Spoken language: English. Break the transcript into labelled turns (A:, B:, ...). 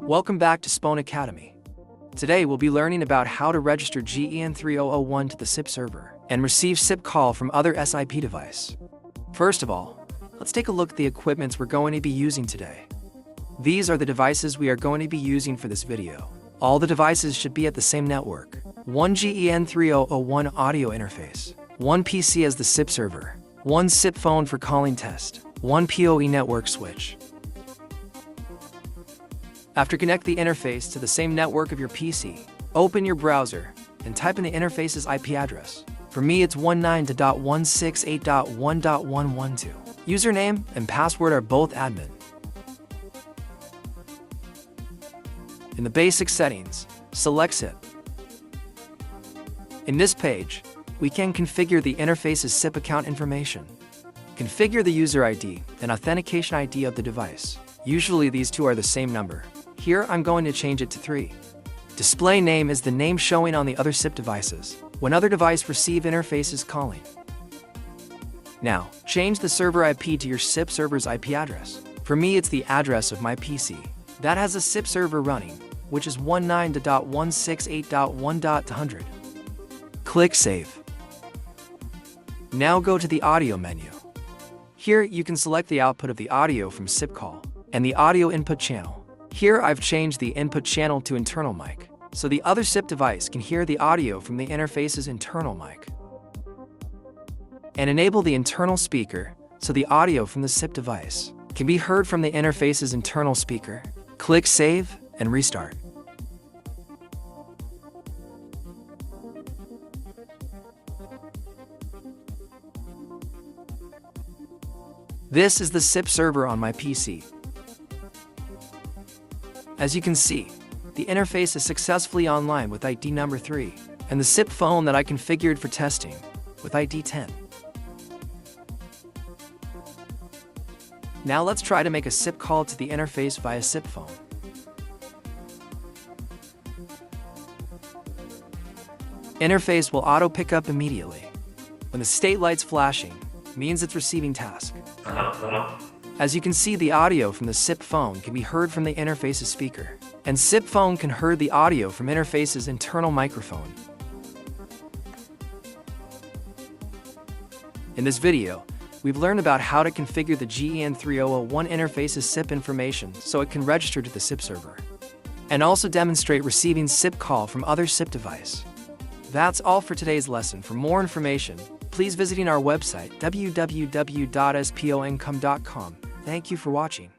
A: Welcome back to Spone Academy. Today we'll be learning about how to register GEN-3001 to the SIP server and receive SIP call from other SIP device. First of all, let's take a look at the equipments we're going to be using today. These are the devices we are going to be using for this video. All the devices should be at the same network. One GEN-3001 audio interface, one PC as the SIP server, one SIP phone for calling test, one PoE network switch. After connect the interface to the same network of your PC, open your browser and type in the interface's IP address. For me, it's 19.168.1.112. Username and password are both admin. In the basic settings, select SIP. In this page, we can configure the interface's SIP account information. Configure the user ID and authentication ID of the device. Usually these two are the same number. Here I'm going to change it to 3. Display name is the name showing on the other SIP devices when other device receive interfaces calling. Now, change the server IP to your SIP server's IP address. For me, it's the address of my PC that has a SIP server running, which is 19.168.1.100. Click Save. Now go to the audio menu. Here you can select the output of the audio from SIP call and the audio input channel. Here I've changed the input channel to internal mic, so the other SIP device can hear the audio from the interface's internal mic. And enable the internal speaker, so the audio from the SIP device can be heard from the interface's internal speaker. Click Save and restart. This is the SIP server on my PC. As you can see, the interface is successfully online with ID number 3, and the SIP phone that I configured for testing with ID 10. Now let's try to make a SIP call to the interface via SIP phone. Interface will auto pick up immediately. When the state light's flashing, means it's receiving task. As you can see, the audio from the SIP phone can be heard from the interface's speaker, and SIP phone can hear the audio from interface's internal microphone. In this video, we've learned about how to configure the GEN-3001 interface's SIP information so it can register to the SIP server, and also demonstrate receiving SIP call from other SIP device. That's all for today's lesson. For more information, please visit our website www.spoincome.com. Thank you for watching.